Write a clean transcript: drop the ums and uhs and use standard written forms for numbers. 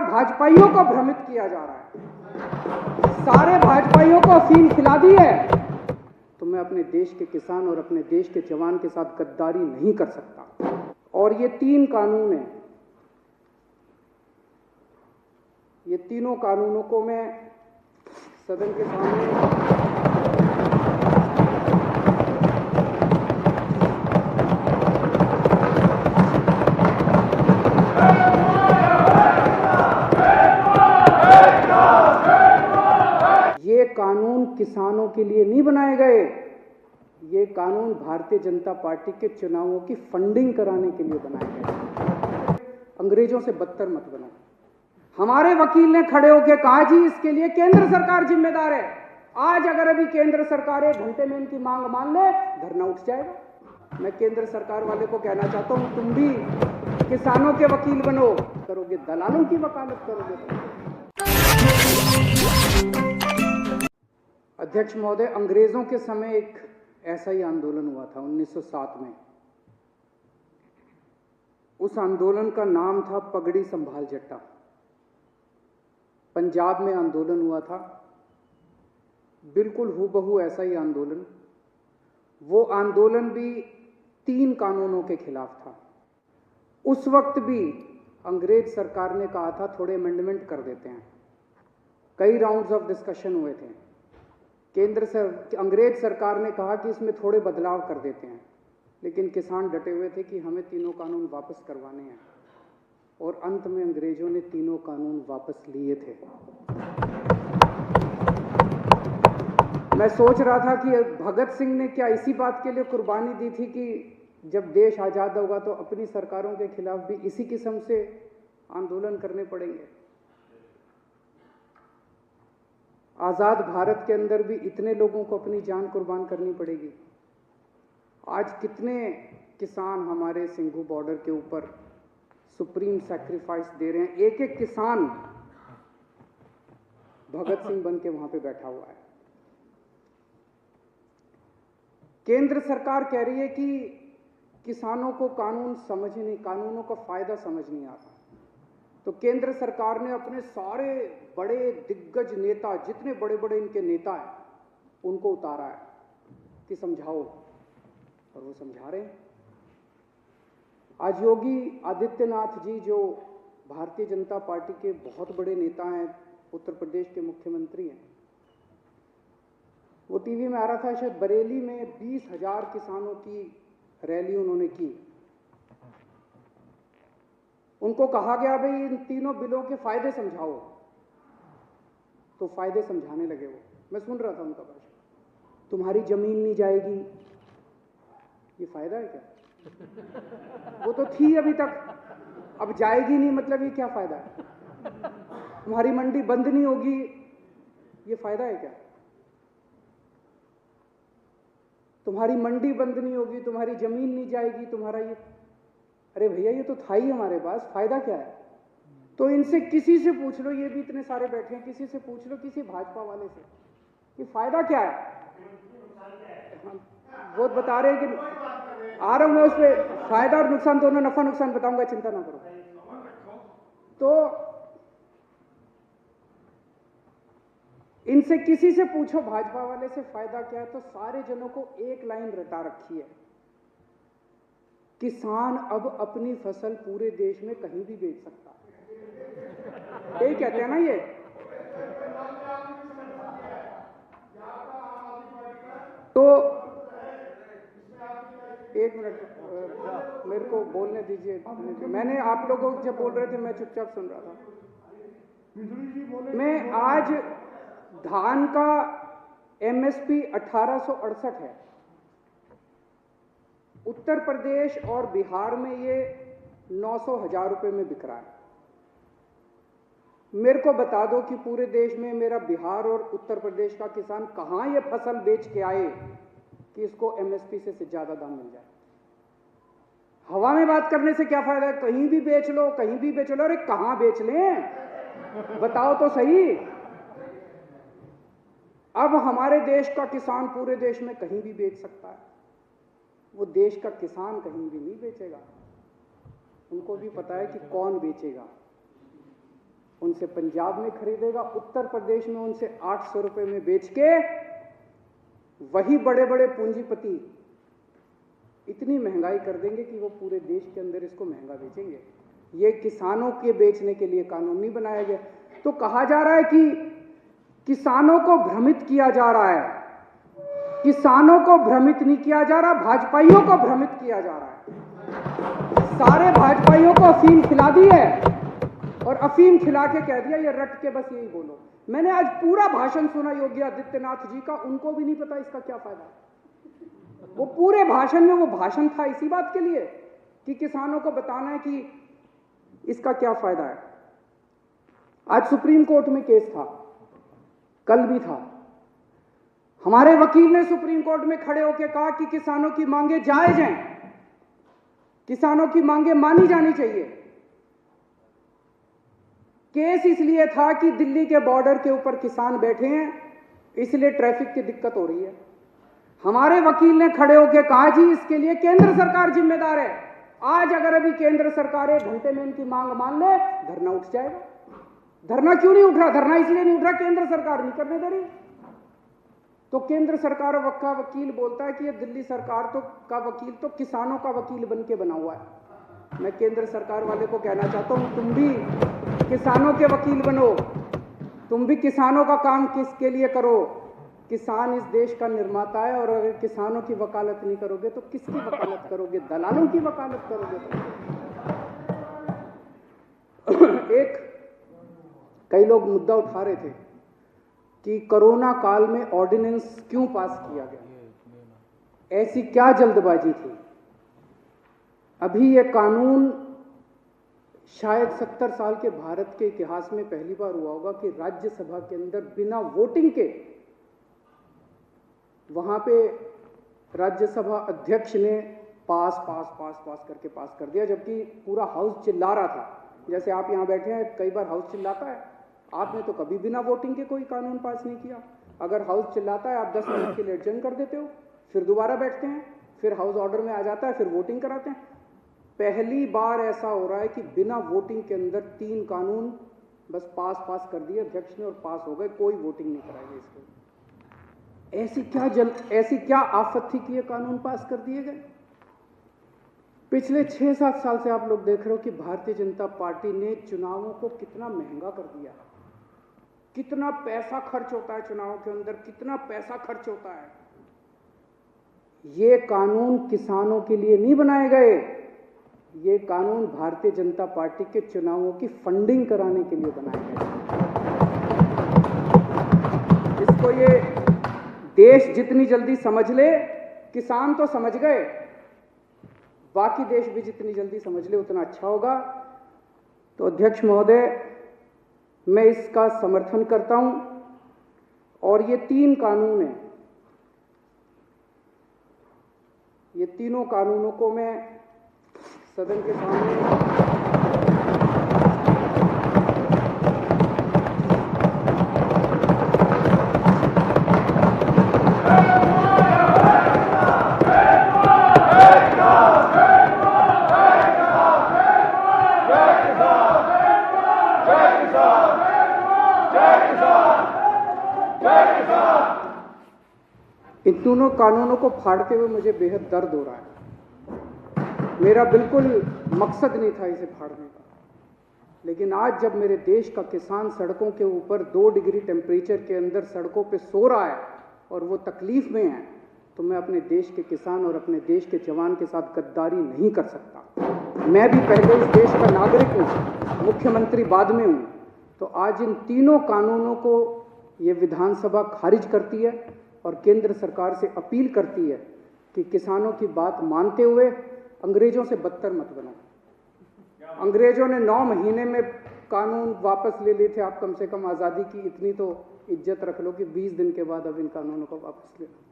भाजपाइयों को भ्रमित किया जा रहा है, सारे भाजपाइयों को अफीम खिला दी है, तो मैं अपने देश के किसान और अपने देश के जवान के साथ गद्दारी नहीं कर सकता। और ये 3 कानून हैं, ये तीनों कानूनों को मैं सदन के सामने ये कानून किसानों के लिए नहीं बनाए गए, ये कानून भारतीय जनता पार्टी के चुनावों की फंडिंग कराने के लिए बनाए गए। अंग्रेजों से बदतर मत बनो। हमारे वकील ने खड़े होकर कहा जी इसके लिए केंद्र सरकार जिम्मेदार है। आज अगर अभी केंद्र सरकार 1 घंटे में इनकी मांग मान ले, धरना उठ जाएगा। मैं केंद्र सरकार वाले को कहना चाहता हूं, तुम भी किसानों के वकील बनो, करोगे दलालों की वकालत करोगे। अध्यक्ष महोदय, अंग्रेजों के समय एक ऐसा ही आंदोलन हुआ था 1907 में। उस आंदोलन का नाम था पगड़ी संभाल जट्टा। पंजाब में आंदोलन हुआ था, बिल्कुल हूबहू ऐसा ही आंदोलन। वो आंदोलन भी 3 कानूनों के खिलाफ था। उस वक्त भी अंग्रेज सरकार ने कहा था थोड़े अमेंडमेंट कर देते हैं। कई राउंड्स ऑफ डिस्कशन हुए थे। अंग्रेज सरकार ने कहा कि इसमें थोड़े बदलाव कर देते हैं, लेकिन किसान डटे हुए थे कि हमें तीनों कानून वापस करवाने हैं, और अंत में अंग्रेजों ने तीनों कानून वापस लिए थे। मैं सोच रहा था कि भगत सिंह ने क्या इसी बात के लिए कुर्बानी दी थी कि जब देश आज़ाद होगा तो अपनी सरकारों के खिलाफ भी इसी किस्म से आंदोलन करने पड़ेंगे। आज़ाद भारत के अंदर भी इतने लोगों को अपनी जान कुर्बान करनी पड़ेगी। आज कितने किसान हमारे सिंघू बॉर्डर के ऊपर सुप्रीम सैक्रिफाइस दे रहे हैं। एक एक किसान भगत सिंह बन के वहां पे बैठा हुआ है। केंद्र सरकार कह रही है कि किसानों को कानूनों का फायदा समझ नहीं आता। तो केंद्र सरकार ने अपने सारे बड़े दिग्गज नेता, जितने बड़े बड़े इनके नेता हैं, उनको उतारा है कि समझाओ, और वो समझा रहे हैं। आज योगी आदित्यनाथ जी, जो भारतीय जनता पार्टी के बहुत बड़े नेता हैं, उत्तर प्रदेश के मुख्यमंत्री हैं, वो टीवी में आ रहा था, शायद बरेली में 20,000 किसानों की रैली उन्होंने की। उनको कहा गया भाई इन तीनों बिलों के फायदे समझाओ, तो फायदे समझाने लगे वो। मैं सुन रहा था उनका भाषण। तुम्हारी जमीन नहीं जाएगी, ये फायदा है क्या? वो तो थी अभी तक, अब जाएगी नहीं, मतलब ये क्या फायदा है? तुम्हारी मंडी बंद नहीं होगी, ये फायदा है क्या? तुम्हारी मंडी बंद नहीं होगी, तुम्हारी जमीन नहीं जाएगी, तुम्हारा ये, अरे भैया ये तो था ही हमारे पास, फायदा क्या है? तो इनसे किसी से पूछ लो, ये भी इतने सारे बैठे हैं, किसी से पूछ लो, किसी भाजपा वाले से, कि फायदा क्या है? वो बता रहे हैं कि आ रहा हूं मैं उस पर, फायदा और नुकसान दोनों, नफा नुकसान बताऊंगा, चिंता ना करो। तो इनसे किसी से पूछो भाजपा वाले से फायदा क्या है, तो सारे जनों को एक लाइन रटा रखी है, किसान अब अपनी फसल पूरे देश में कहीं भी बेच सकता है। यही कहते हैं ना ये। तो एक मिनट मेरे को बोलने दीजिए। मैंने आप लोगों जब बोल रहे थे मैं चुपचाप सुन रहा था। मैं आज धान का एमएसपी 1868 है। उत्तर प्रदेश और बिहार में ये 900,000 रुपए में बिक रहा है। मेरे को बता दो कि पूरे देश में मेरा बिहार और उत्तर प्रदेश का किसान कहां ये फसल बेच के आए कि इसको एमएसपी से ज्यादा दाम मिल जाए। हवा में बात करने से क्या फायदा है? कहीं भी बेच लो, कहीं भी बेच लो। अरे कहां बेच लें, बताओ तो सही। अब हमारे देश का किसान पूरे देश में कहीं भी बेच सकता है। वो देश का किसान कहीं भी नहीं बेचेगा, उनको भी पता है कि कौन बेचेगा। उनसे पंजाब में खरीदेगा, उत्तर प्रदेश में उनसे 800 रुपए में बेच के वही बड़े बड़े पूंजीपति इतनी महंगाई कर देंगे कि वो पूरे देश के अंदर इसको महंगा बेचेंगे। ये किसानों के बेचने के लिए कानून नहीं बनाया गया। तो कहा जा रहा है कि किसानों को भ्रमित किया जा रहा है। किसानों को भ्रमित नहीं किया जा रहा, भाजपाइयों को भ्रमित किया जा रहा है। सारे भाजपाइयों को अफीम खिला दी है और अफीम खिला के कह दिया ये रट के बस यही बोलो। मैंने आज पूरा भाषण सुना योगी आदित्यनाथ जी का, उनको भी नहीं पता इसका क्या फायदा है। वो पूरे भाषण में वो भाषण था इसी बात के लिए कि किसानों को बताना है कि इसका क्या फायदा है। आज सुप्रीम कोर्ट में केस था, कल भी था। हमारे वकील ने सुप्रीम कोर्ट में खड़े होकर कहा कि किसानों की मांगे जायज हैं, किसानों की मांगे मानी जानी चाहिए। केस इसलिए था कि दिल्ली के बॉर्डर के ऊपर किसान बैठे हैं, इसलिए ट्रैफिक की दिक्कत हो रही है। हमारे वकील ने खड़े होकर कहा जी इसके लिए केंद्र सरकार जिम्मेदार है। आज अगर अभी केंद्र सरकार 1 घंटे में इनकी मांग मान ले, धरना उठ जाएगा। धरना क्यों नहीं उठ रहा? धरना इसलिए नहीं उठ रहा केंद्र सरकार नहीं करने दे रही। तो केंद्र सरकार का वकील बोलता है कि ये दिल्ली सरकार का वकील तो किसानों का वकील बन के बना हुआ है। मैं केंद्र सरकार वाले को कहना चाहता हूं, तुम भी किसानों के वकील बनो, तुम भी किसानों का काम किसके लिए करो। किसान इस देश का निर्माता है और अगर किसानों की वकालत नहीं करोगे तो किसकी वकालत करोगे? दलालों की वकालत करोगे। एक कई लोग मुद्दा उठा रहे थे कि कोरोना काल में ऑर्डिनेंस क्यों पास किया गया, ऐसी क्या जल्दबाजी थी। अभी यह कानून शायद 70 साल के भारत के इतिहास में पहली बार हुआ होगा कि राज्यसभा के अंदर बिना वोटिंग के वहां पे राज्यसभा अध्यक्ष ने पास करके पास कर दिया, जबकि पूरा हाउस चिल्ला रहा था। जैसे आप यहां बैठे हैं, कई बार हाउस चिल्लाता है, आपने तो कभी बिना वोटिंग के कोई कानून पास नहीं किया। अगर हाउस चिल्लाता है आप 10 मिनट के लिए एडजर्न कर देते हो, फिर दोबारा बैठते हैं, फिर हाउस ऑर्डर में आ जाता है, फिर वोटिंग कराते हैं। पहली बार ऐसा हो रहा है कि बिना वोटिंग के अंदर 3 कानून बस पास कर दिए अध्यक्ष ने और पास हो गए, कोई वोटिंग नहीं कराई गई इसको। ऐसी क्या आफत थी कि ये कानून पास कर दिए गए। पिछले 6-7 साल से आप लोग देख रहे हो कि भारतीय जनता पार्टी ने चुनावों को कितना महंगा कर दिया, कितना पैसा खर्च होता है चुनावों के अंदर, कितना पैसा खर्च होता है। ये कानून किसानों के लिए नहीं बनाए गए, ये कानून भारतीय जनता पार्टी के चुनावों की फंडिंग कराने के लिए बनाए गए। इसको ये देश जितनी जल्दी समझ ले, किसान तो समझ गए, बाकी देश भी जितनी जल्दी समझ ले उतना अच्छा होगा। तो अध्यक्ष महोदय, मैं इसका समर्थन करता हूं और ये 3 कानून हैं, ये तीनों कानूनों को मैं सदन के सामने इन दोनों कानूनों को फाड़ते हुए मुझे बेहद दर्द हो रहा है। मेरा बिल्कुल मकसद नहीं था इसे फाड़ने का, लेकिन आज जब मेरे देश का किसान सड़कों के ऊपर 2 डिग्री टेम्परेचर के अंदर सड़कों पे सो रहा है और वो तकलीफ में है, तो मैं अपने देश के किसान और अपने देश के जवान के साथ गद्दारी नहीं कर सकता। मैं भी पहले इस देश का नागरिक हूँ, मुख्यमंत्री बाद में हूँ। तो आज इन तीनों कानूनों को ये विधानसभा खारिज करती है और केंद्र सरकार से अपील करती है कि किसानों की बात मानते हुए अंग्रेजों से बदतर मत बनो। अंग्रेजों ने 9 महीने में कानून वापस ले लिए थे, आप कम से कम आज़ादी की इतनी तो इज्जत रख लो कि 20 दिन के बाद अब इन कानूनों को वापस ले लो।